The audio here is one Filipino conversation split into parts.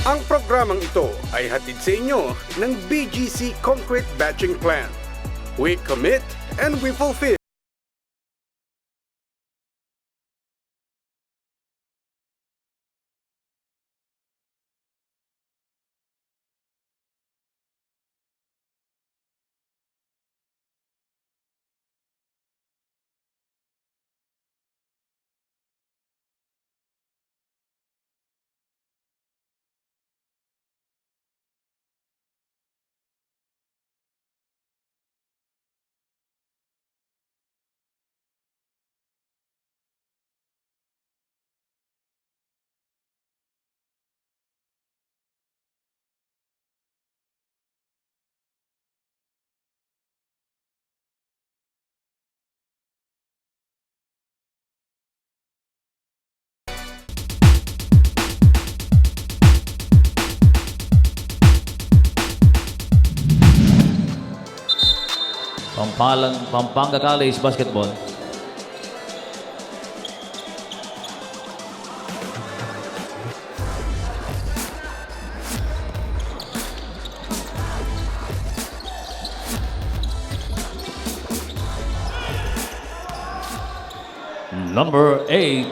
Ang programang ito ay hatid sa inyo ng BGC Concrete Batching Plant. We commit and we fulfill. Pampanga College Basketball. Number 8.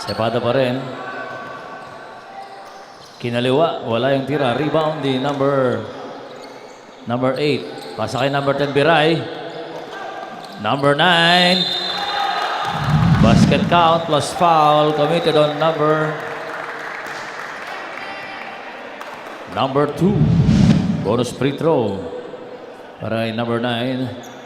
Sepada pa rin. Kinaliwa, wala yung tira. Rebound di number 8. Pasa kay number 10, Biray. Number 9. Basket count plus foul committed on number 2. Bonus free throw para kay number 9.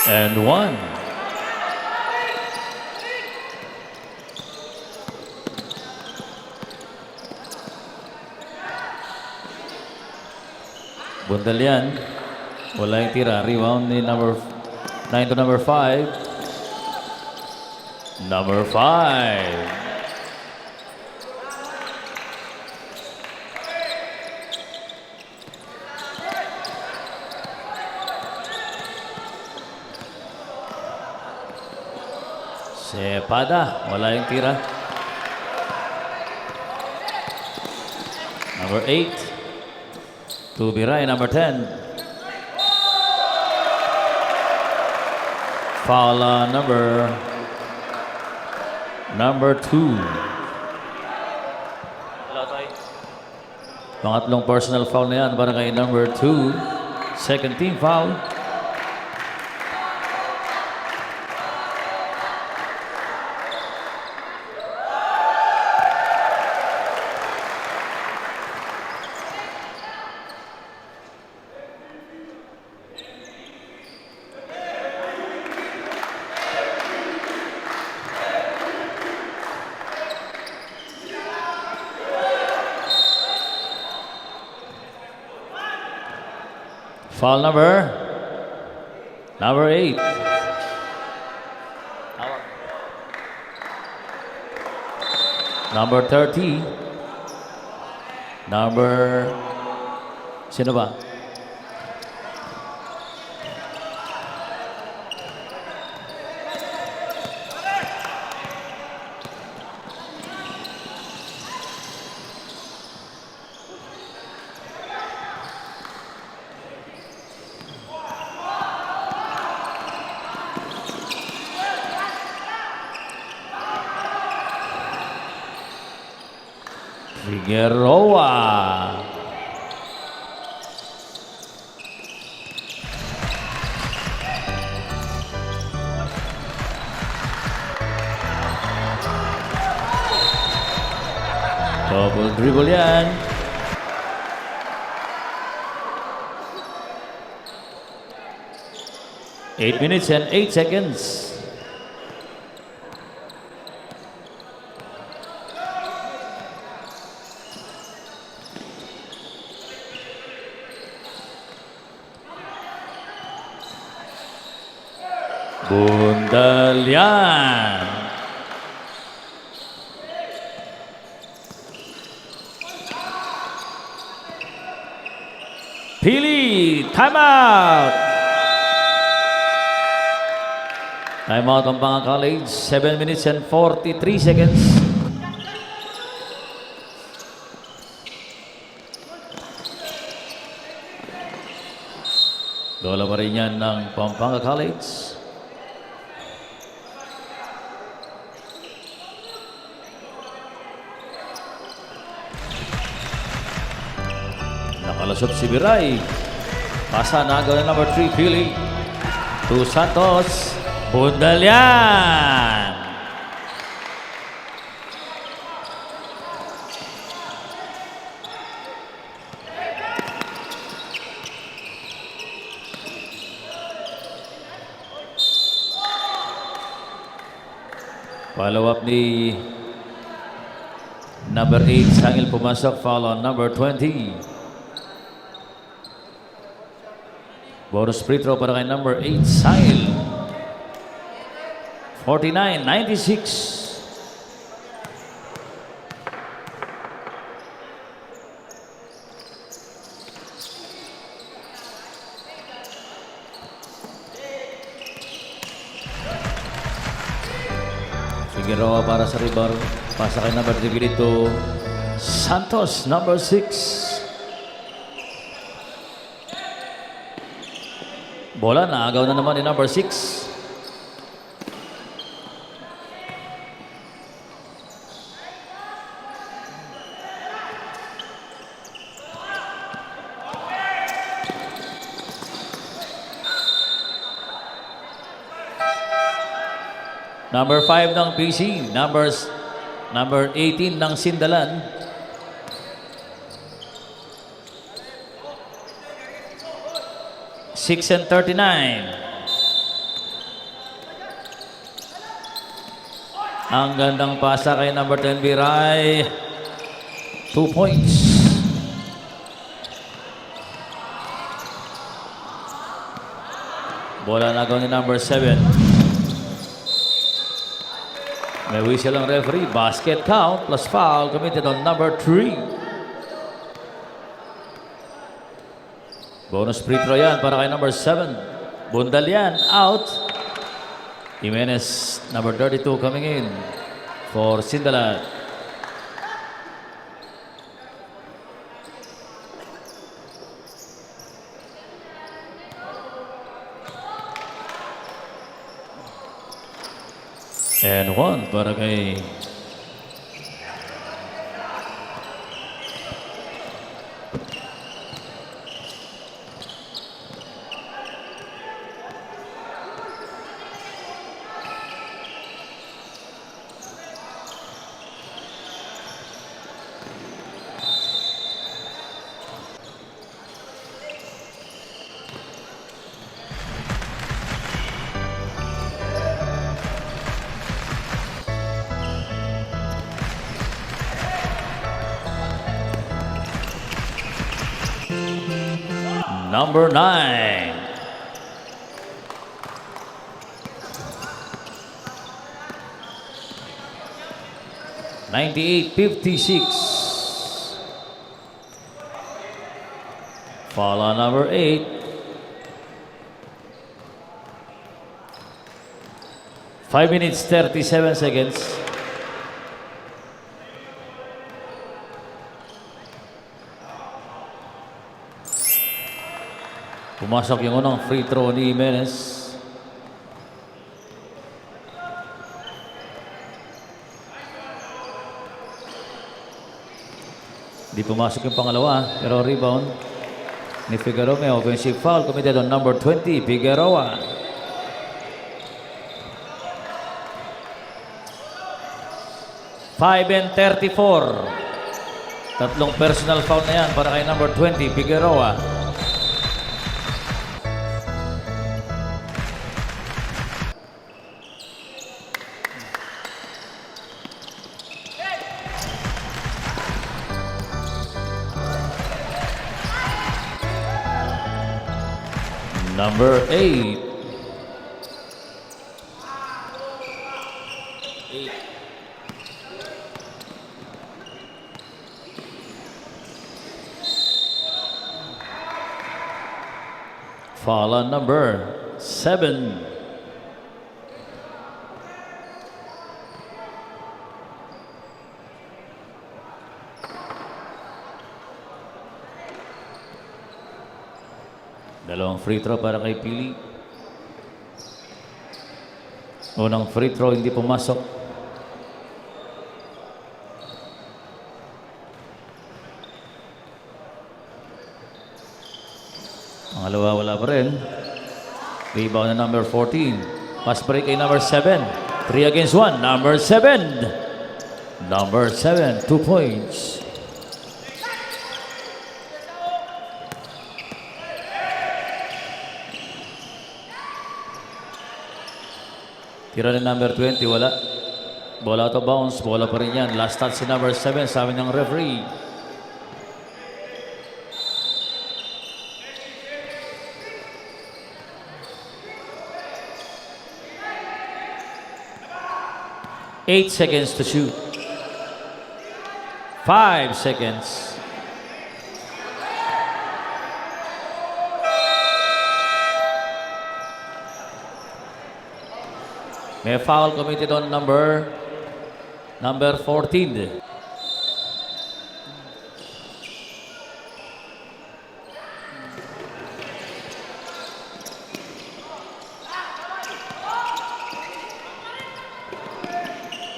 And 1. Bundal yan. Wala yung tira. Rebound ni number 9 to number 5. Number 5. Sepada, wala yung tira. Number 8. To Biray, number 10. Foul number 2. Pangatlong personal foul na yan para kay number 2. Second team foul. Foul number 8. Number 30. Sino ba? Figueroa. Double dribble yan. Eight minutes and 8 seconds. Bundal yan. Pili, timeout! Timeout ang Pampanga College, 7 minutes and 43 seconds. Bola pa rin yan ng Pampanga College. Nakalusot si Biray. Pasa na agad ng number 3, Pili. To Santos. Bundalian. Follow up ni number 8, Sangil pumasok. Foul on number 20. Bonus free throw para kay number 8, Sangil. 49-96. Figueroa para sa rebound. Pasa kay number 3 dito. Santos, number 6. Bola naagaw na naman ni number 6. Number 5 ng PC, number 18 ng Sindalan. Six and 39. Ang gandang pasa kay number 10, Biray. 2 points. Bola nagaw ni number 7. May whistle ang referee. Basket count plus foul committed on number 3. Bonus free throw yan para kay number 7. Bundalian out. Jimenez, number 32 coming in for Sindalan. And 1 para kay number 9. (98-56). Foul on number 8. Five minutes 37 seconds. Pumasok yung unang free throw ni Jimenez. Di pumasok yung pangalawa, pero rebound ni Figueroa. May offensive foul committed on number 20, Figueroa. Five and 34. Tatlong personal foul na yan para kay number 20, Figueroa. Number 8. Foul on number 7. Dalawang free throw para kay Pili. Unang free throw hindi pumasok. Pangalawa wala pa rin. Rebound na number 14. Pass break kay number 7. 3 against 1. Number 7. Number 7, 2 points. Tira ni number 20, wala. Bola to bounce, bola pa rin yan. Last touch si number 7, sabi ng referee. Eight seconds to shoot. 5 seconds. May foul committed on number 14.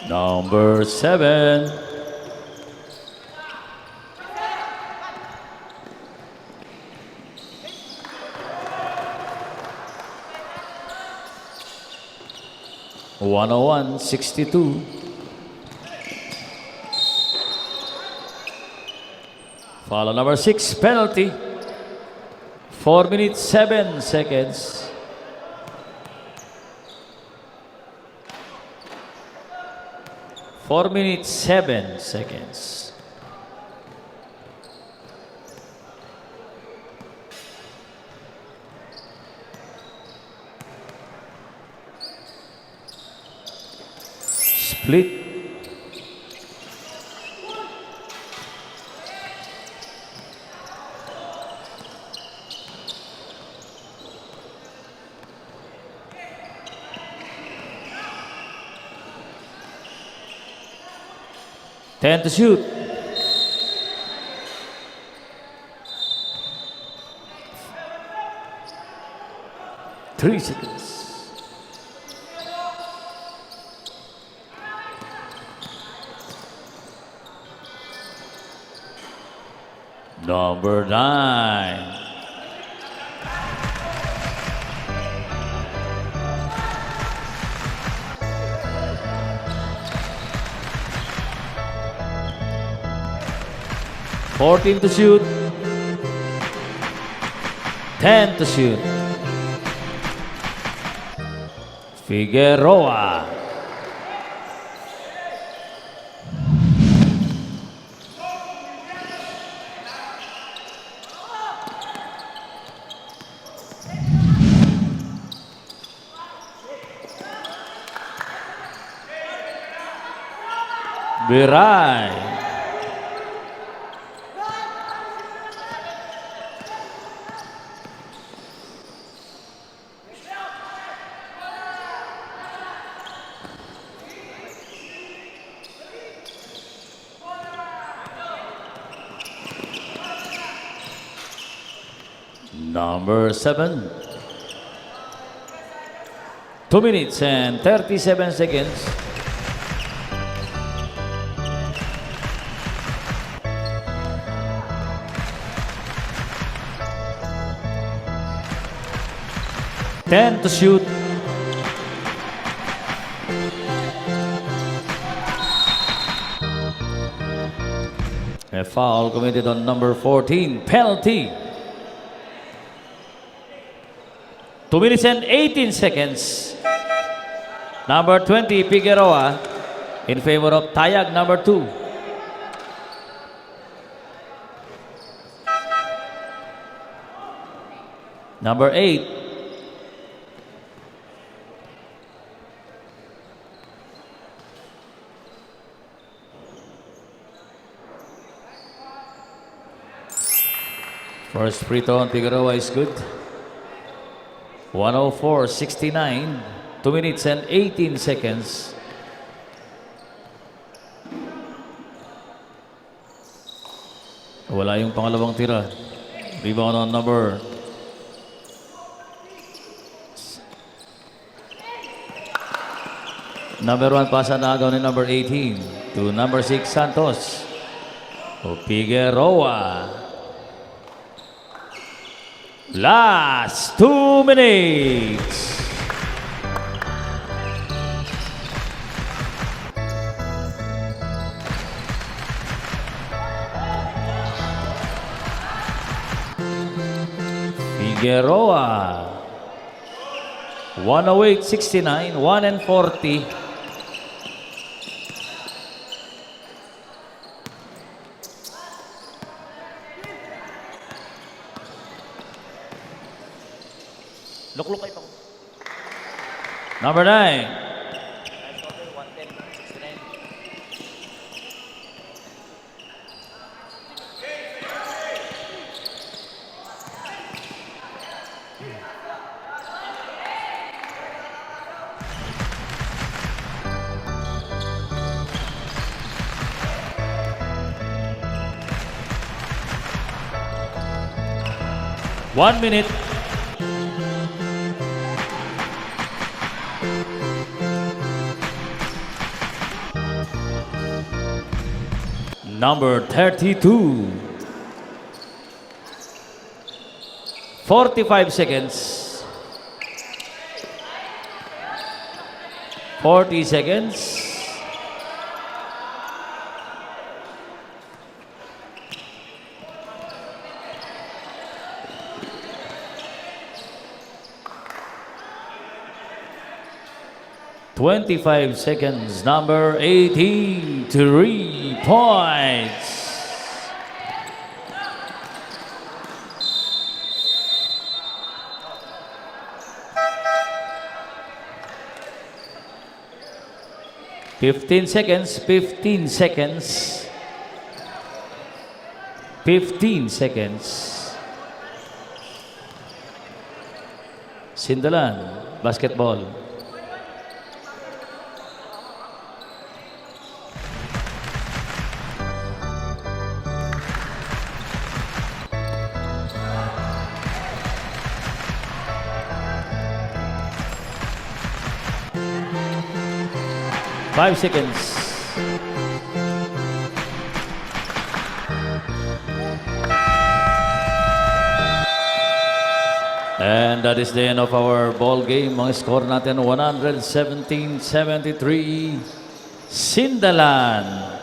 Number 7. (101, 62). Foul on number 6, penalty. 4 minutes, 7 seconds. Four minutes, 7 seconds. Split. Ten to shoot. Three seconds. Number 9. (14 to shoot). 10 to shoot. Figueroa. Biray. Number 7. 2 minutes and 37 seconds. Ten to shoot. A foul committed on number 14. Penalty. 2 minutes and 18 seconds. Number 20, Figueroa, in favor of Tayag, number 2. Number 8. First free throw on Figueroa is good. 104.69. 2 minutes and 18 seconds. Wala yung pangalawang tira. Rebound on number Number 1 pasa na agaw ni number 18 to number 6 Santos. O Figueroa. Last 2 minutes. Figueroa. 108.69, 1 and 40. Lukluk kayo. Number 9. One minute. Number 32. 45 seconds. 40 seconds. "25 seconds, number 18, 3 points. "15 seconds, 15 seconds. 15 seconds. Sindalan, basketball. Five seconds. And that is the end of our ball game. Mga score natin 117-73. Sindalan.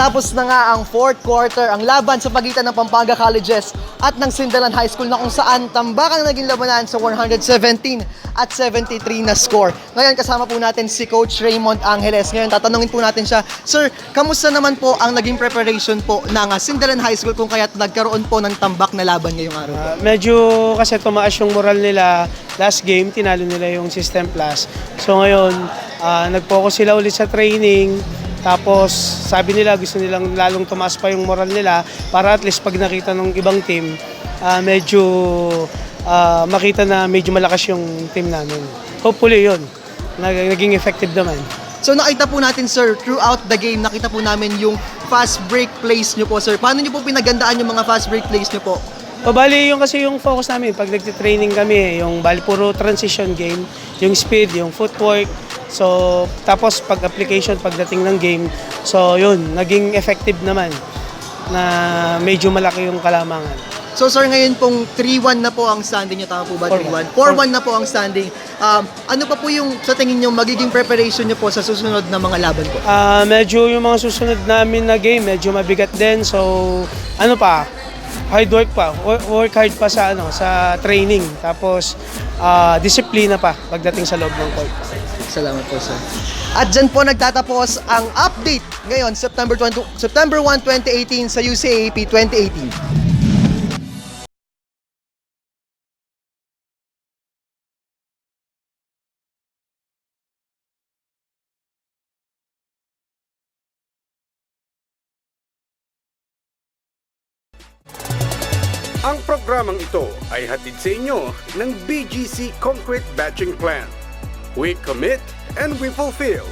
Natapos na nga ang fourth quarter, ang laban sa pagitan ng Pampanga Colleges at ng Sindalan High School na kung saan tambakang naging labanan sa 117 at 73 na score. Ngayon kasama po natin si Coach Raymond Angeles. Ngayon tatanungin po natin siya, Sir, kamusta naman po ang naging preparation po ng Sindalan High School kung kaya't nagkaroon po ng tambak na laban ngayong araw po? Medyo kasi tumaas yung moral nila last game, tinalo nila yung System Plus. So ngayon, nag-focus sila ulit sa training. Tapos sabi nila gusto nilang lalong tumaas pa yung moral nila para at least pag nakita ng ibang team, medyo makita na medyo malakas yung team namin. Hopefully yun, naging effective naman. So nakita po natin, sir, throughout the game, nakita po namin yung fast break plays nyo po, sir. Paano nyo po pinagandaan yung mga fast break plays nyo po? O bali yung kasi yung focus namin pag nagti-training kami, yung bali puro transition game, yung speed, yung footwork. So tapos pag application pagdating ng game, so yun, naging effective naman na medyo malaki yung kalamangan. So sir, ngayon pong 3-1 na po ang standing nyo, tama po ba? 3-1? 4-1 na po ang standing. Ano pa po yung sa tingin nyo magiging preparation nyo po sa susunod na mga laban po? Medyo yung mga susunod namin na game, medyo mabigat din. So ano pa, hard work pa, work hard pa sa sa training. Tapos disiplina pa pagdating sa loob ng court. Salamat po, sir. At dyan po nagtatapos ang update ngayon, September 1, 2018 sa UCAAP 2018. Ang programang ito ay hatid sa inyo ng BGC Concrete Batching Plant. We commit and we fulfill.